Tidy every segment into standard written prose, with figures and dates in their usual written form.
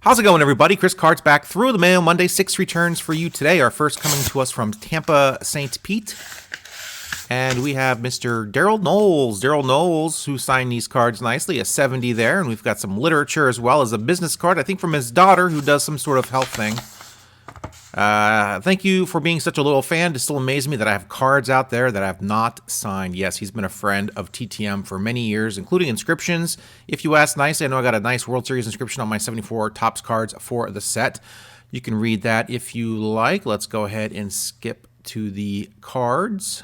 How's it going, everybody? Chris Cards back through the mail Monday. 6 returns for you today. Our first coming to us from Tampa St. Pete. And we have Mr. Daryl Norris. Daryl Norris, who signed these cards nicely, a 70 there. And we've got some literature as well as a business card, I think from his daughter, who does some sort of health thing. Thank you for being such a loyal fan. It still amazes me that I have cards out there that I have not signed. Yes, he's been a friend of TTM for many years, including inscriptions. If you ask nicely, I know I got a nice World Series inscription on my 74 Topps cards for the set. You can read that if you like. Let's go ahead and skip to the cards.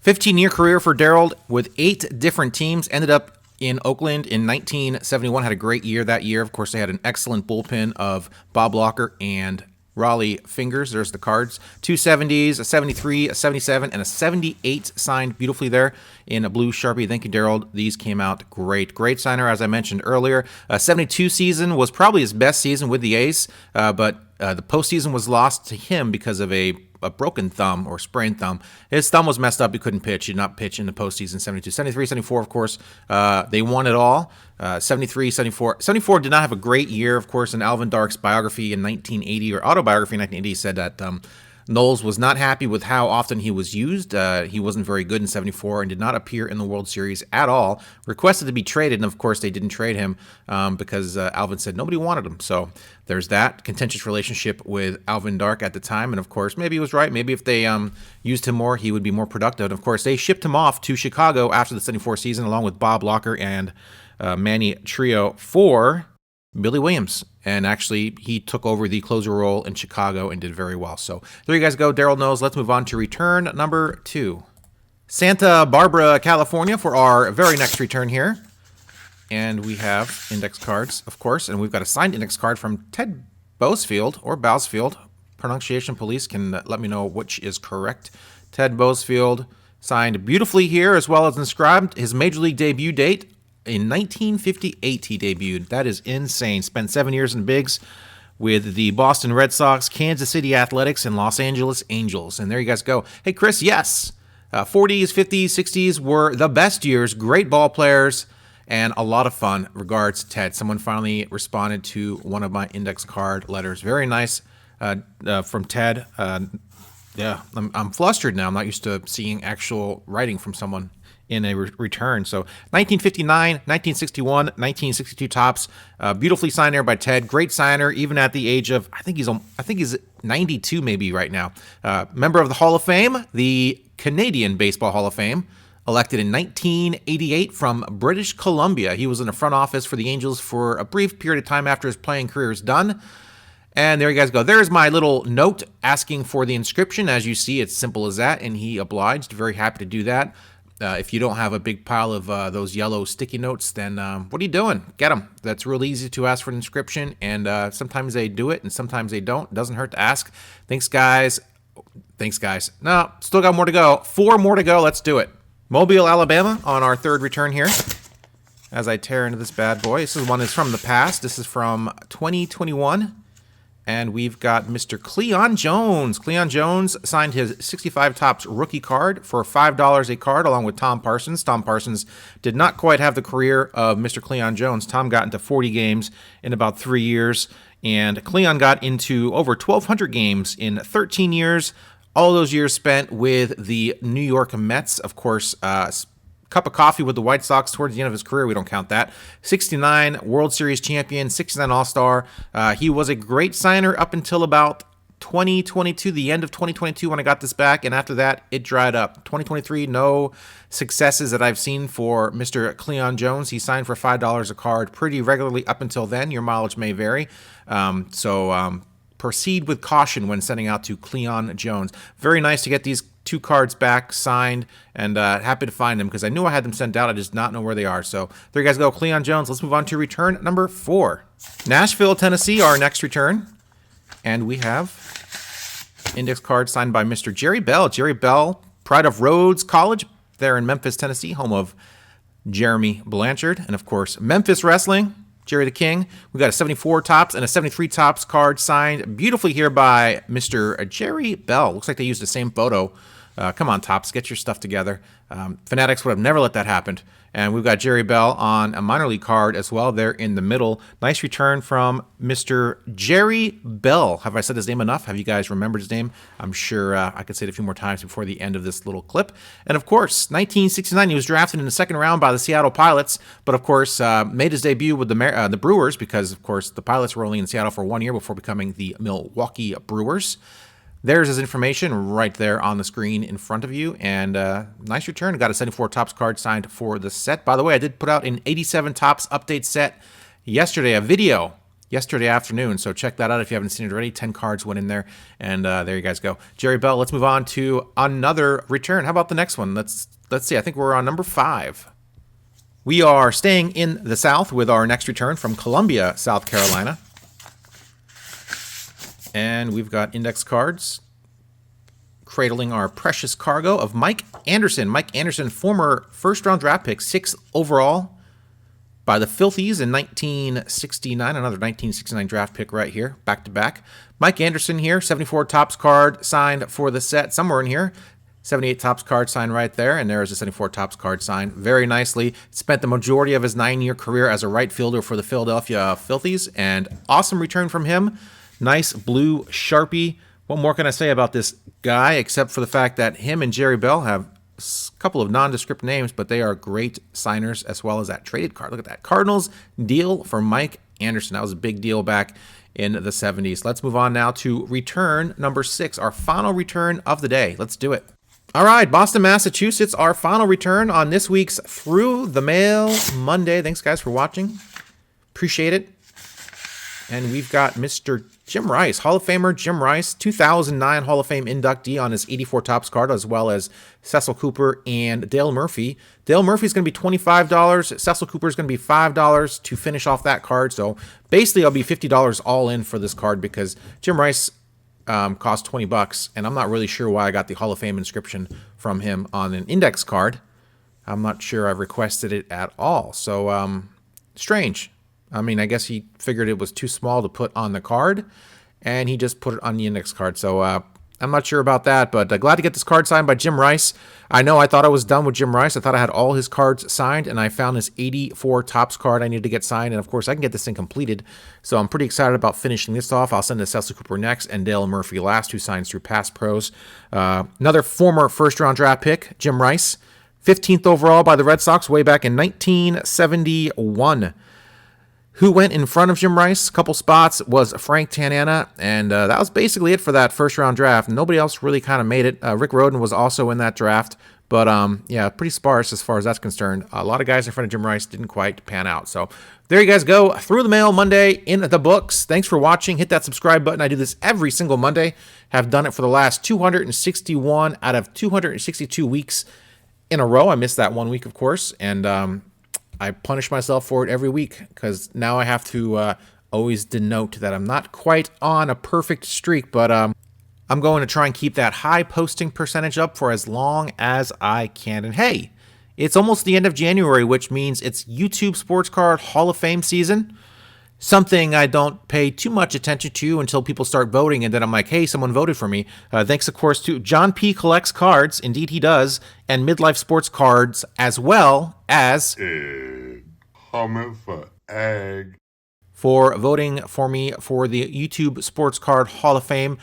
15-year career for Daryl with 8 different teams. Ended up in Oakland in 1971. Had a great year that year. Of course, they had an excellent bullpen of Bob Locker and Raleigh Fingers. There's the cards. 2 70s, a 73, a 77, and a 78 signed beautifully there in a blue Sharpie. Thank you, Daryl. These came out great. Great signer, as I mentioned earlier. 72 season was probably his best season with the A's, but the postseason was lost to him because of a broken thumb or sprained thumb. His thumb was messed up. He couldn't pitch. He did not pitch in the postseason. 72, 73, 74, of course. They won it all. 73, 74. 74 did not have a great year, of course. In Alvin Dark's biography in 1980, or autobiography in 1980, said that Knowles was not happy with how often he was used. He wasn't very good in 74 and did not appear in the World Series at all. Requested to be traded, and of course they didn't trade him because Alvin said nobody wanted him. So there's that contentious relationship with Alvin Dark at the time. And of course, maybe he was right. Maybe if they used him more, he would be more productive. And of course, they shipped him off to Chicago after the 74 season, along with Bob Locker and Manny Trio for Billy Williams. And actually, he took over the closer role in Chicago and did very well. So there you guys go. Daryl knows. Let's move on to return number 2. Santa Barbara, California for our very next return here. And we have index cards, of course. And we've got a signed index card from Ted Boesfield or Bousfield. Pronunciation police can let me know which is correct. Ted Boesfield signed beautifully here, as well as inscribed his Major League debut date. In 1958, he debuted. That is insane. Spent 7 years in bigs with the Boston Red Sox, Kansas City Athletics, and Los Angeles Angels. And there you guys go. Hey, Chris, yes. 40s, 50s, 60s were the best years. Great ball players and a lot of fun. Regards, Ted. Someone finally responded to one of my index card letters. Very nice from Ted. Yeah, I'm flustered now. I'm not used to seeing actual writing from someone in a return. So 1959, 1961, 1962 Topps, beautifully signed there by Ted. Great signer, even at the age of I think he's 92 maybe right now. Member of the Hall of Fame, the Canadian Baseball Hall of Fame, elected in 1988 from British Columbia. He was in the front office for the Angels for a brief period of time after his playing career is done. And there you guys go. There's my little note asking for the inscription. As you see, it's simple as that, and he obliged. Very happy to do that. If you don't have a big pile of those yellow sticky notes, then what are you doing? Get them. That's real easy to ask for an inscription, and sometimes they do it, and sometimes they don't. Doesn't hurt to ask. Thanks, guys. Thanks, guys. No, still got more to go. 4 more to go. Let's do it. Mobile, Alabama on our third return here. As I tear into this bad boy. This is one that's from the past. This is from 2021. And we've got Mr. Cleon Jones. Cleon Jones signed his 65 Topps rookie card for $5 a card, along with Tom Parsons. Tom Parsons did not quite have the career of Mr. Cleon Jones. Tom got into 40 games in about 3 years, and Cleon got into over 1,200 games in 13 years. All those years spent with the New York Mets, of course. Cup of coffee with the White Sox towards the end of his career. We don't count that. 69 World Series champion, 69 All-Star. He was a great signer up until about 2022, the end of 2022 when I got this back. And after that, it dried up. 2023, no successes that I've seen for Mr. Cleon Jones. He signed for $5 a card pretty regularly up until then. Your mileage may vary. Proceed with caution when sending out to Cleon Jones. Very nice to get these 2 cards back signed, and happy to find them because I knew I had them sent out. I just not know where they are. So there you guys go, Cleon Jones. Let's move on to return number 4. Nashville, Tennessee, our next return. And we have index card signed by Mr. Jerry Bell. Jerry Bell, pride of Rhodes College there in Memphis, Tennessee, home of Jeremy Blanchard. And of course, Memphis Wrestling, Jerry the King. We got a 74 Topps and a 73 Topps card signed beautifully here by Mr. Jerry Bell. Looks like they used the same photo. Come on, Topps, get your stuff together. Fanatics would have never let that happen. And we've got Jerry Bell on a minor league card as well there in the middle. Nice return from Mr. Jerry Bell. Have I said his name enough? Have you guys remembered his name? I'm sure I could say it a few more times before the end of this little clip. And of course, 1969, he was drafted in the second round by the Seattle Pilots, but of course made his debut with the Brewers because, of course, the Pilots were only in Seattle for 1 year before becoming the Milwaukee Brewers. There's his information right there on the screen in front of you. And nice return. Got a 74 Topps card signed for the set. By the way, I did put out an 87 Topps update set yesterday, a video yesterday afternoon. So check that out if you haven't seen it already. 10 cards went in there. And there you guys go. Jerry Bell, let's move on to another return. How about the next one? Let's see. I think we're on number 5. We are staying in the South with our next return from Columbia, South Carolina. And we've got index cards cradling our precious cargo of Mike Anderson. Mike Anderson, former first-round draft pick, 6th overall by the Filthies in 1969. Another 1969 draft pick right here, back-to-back. Mike Anderson here, 74 Topps card signed for the set, somewhere in here. 78 Topps card signed right there, and there is a 74 Topps card signed very nicely. Spent the majority of his 9-year career as a right fielder for the Philadelphia Filthies, and awesome return from him. Nice blue Sharpie. What more can I say about this guy except for the fact that him and Jerry Bell have a couple of nondescript names, but they are great signers as well as that traded card. Look at that. Cardinals deal for Mike Anderson. That was a big deal back in the 70s. Let's move on now to return number 6, our final return of the day. Let's do it. All right, Boston, Massachusetts, our final return on this week's Through the Mail Monday. Thanks, guys, for watching. Appreciate it. And we've got Mr. Jim Rice, Hall of Famer Jim Rice, 2009 Hall of Fame inductee on his 84 Topps card, as well as Cecil Cooper and Dale Murphy. Dale Murphy's going to be $25. Cecil Cooper's going to be $5 to finish off that card. So basically, I'll be $50 all in for this card because Jim Rice cost $20, and I'm not really sure why I got the Hall of Fame inscription from him on an index card. I'm not sure I've requested it at all. So strange. I mean, I guess he figured it was too small to put on the card, and he just put it on the index card. So I'm not sure about that, but glad to get this card signed by Jim Rice. I know I thought I was done with Jim Rice. I thought I had all his cards signed, and I found this 84 Topps card I needed to get signed, and of course, I can get this thing completed. So I'm pretty excited about finishing this off. I'll send to Cecil Cooper next, and Dale Murphy last, who signs through Pass Pros. Another former first-round draft pick, Jim Rice, 15th overall by the Red Sox way back in 1971. Who went in front of Jim Rice? A couple spots was Frank Tanana, and that was basically it for that first-round draft. Nobody else really kind of made it. Rick Rhoden was also in that draft, but yeah, pretty sparse as far as that's concerned. A lot of guys in front of Jim Rice didn't quite pan out. So there you guys go. Through the Mail Monday in the books. Thanks for watching. Hit that subscribe button. I do this every single Monday. Have done it for the last 261 out of 262 weeks in a row. I missed that 1 week, of course, and I punish myself for it every week because now I have to always denote that I'm not quite on a perfect streak, but I'm going to try and keep that high posting percentage up for as long as I can. And hey, it's almost the end of January, which means it's YouTube Sports Card Hall of Fame season. Something I don't pay too much attention to until people start voting, and then I'm like, hey, someone voted for me. Thanks, of course, to John P. Collects Cards, indeed he does, and Midlife Sports Cards, as well as comment for egg, for voting for me for the YouTube Sports Card Hall of Fame.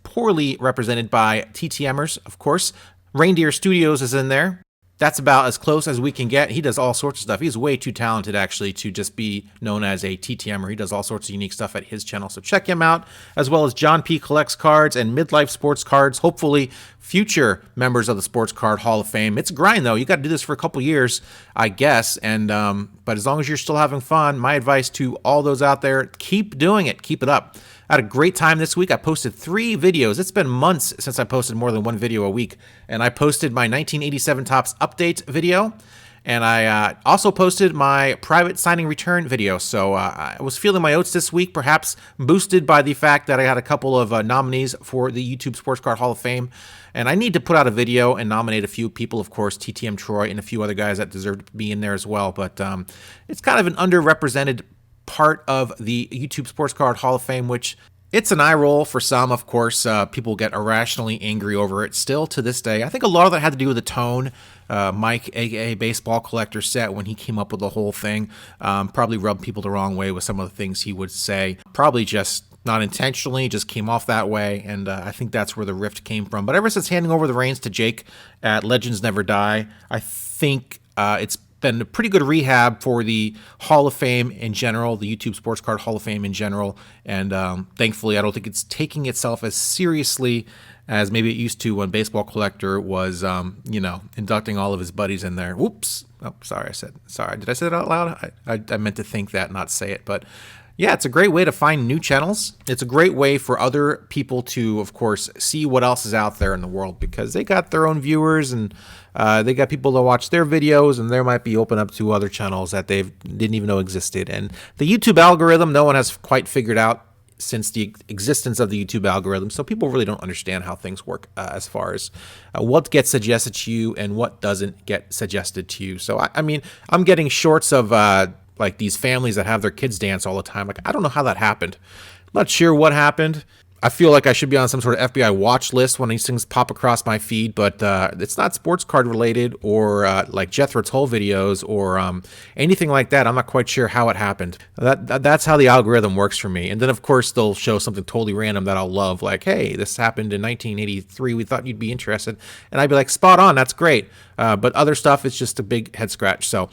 Poorly represented by TTMers, of course. Reindeer Studios is in there. That's about as close as we can get. He does all sorts of stuff. He's way too talented, actually, to just be known as a TTMer. He does all sorts of unique stuff at his channel, so check him out, as well as John P. Collects Cards and Midlife Sports Cards, hopefully future members of the Sports Card Hall of Fame. It's a grind, though. You got to do this for a couple years, I guess, and but as long as you're still having fun, my advice to all those out there, keep doing it. Keep it up. I had a great time this week. I posted 3 videos. It's been months since I posted more than 1 video a week. And I posted my 1987 Topps update video. And I also posted my private signing return video. So I was feeling my oats this week, perhaps boosted by the fact that I had a couple of nominees for the YouTube Sports Card Hall of Fame. And I need to put out a video and nominate a few people, of course, TTM Troy and a few other guys that deserve to be in there as well. But it's kind of an underrepresented part of the YouTube Sports Card Hall of Fame, which It's an eye roll for some, of course. People get irrationally angry over it still to this day. I think a lot of that had to do with the tone. Mike, aka Baseball Collector, set when he came up with the whole thing. Probably rubbed people the wrong way with some of the things he would say. Probably just not intentionally, just came off that way. And I think that's where the rift came from. But ever since handing over the reins to Jake at Legends Never Die, I think it's been a pretty good rehab for the Hall of Fame in general, the YouTube Sports Card Hall of Fame in general. And thankfully, I don't think it's taking itself as seriously as maybe it used to when Baseball Collector was, inducting all of his buddies in there. Whoops. Oh, sorry. Did I say that out loud? I meant to think that, not say it. But yeah, it's a great way to find new channels. It's a great way for other people to, of course, see what else is out there in the world because they got their own viewers and they got people to watch their videos, and they might be open up to other channels that they didn't even know existed. And the YouTube algorithm, no one has quite figured out since the existence of the YouTube algorithm, so people really don't understand how things work as far as what gets suggested to you and what doesn't get suggested to you. So, I mean, I'm getting shorts of like these families that have their kids dance all the time. Like, I don't know how that happened. I'm not sure what happened. I feel like I should be on some sort of FBI watch list when these things pop across my feed, but it's not sports card related or like Jethro Tull videos or anything like that. I'm not quite sure how it happened. That's how the algorithm works for me. And then, of course, they'll show something totally random that I'll love, like, hey, this happened in 1983. We thought you'd be interested. And I'd be like, spot on. That's great. But other stuff is just a big head scratch. So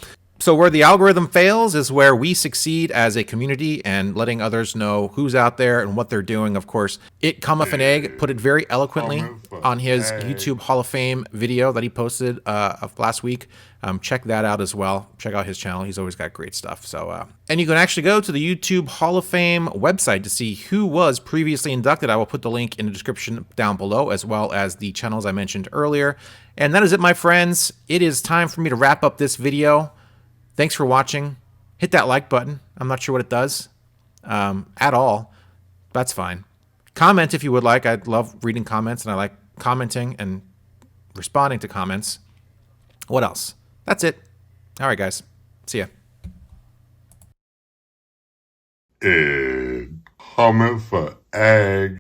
where the algorithm fails is where we succeed as a community and letting others know who's out there and what they're doing. Of course, It Cometh an Egg put it very eloquently on his YouTube Hall of Fame video that he posted of last week. Check that out as well. Check out his channel. He's always got great stuff. So, and you can actually go to the YouTube Hall of Fame website to see who was previously inducted. I will put the link in the description down below, as well as the channels I mentioned earlier. And that is it, my friends. It is time for me to wrap up this video. Thanks for watching. Hit that like button. I'm not sure what it does at all. That's fine. Comment if you would like. I love reading comments, and I like commenting and responding to comments. What else? That's it. All right, guys. See ya. Egg. Cometh for egg.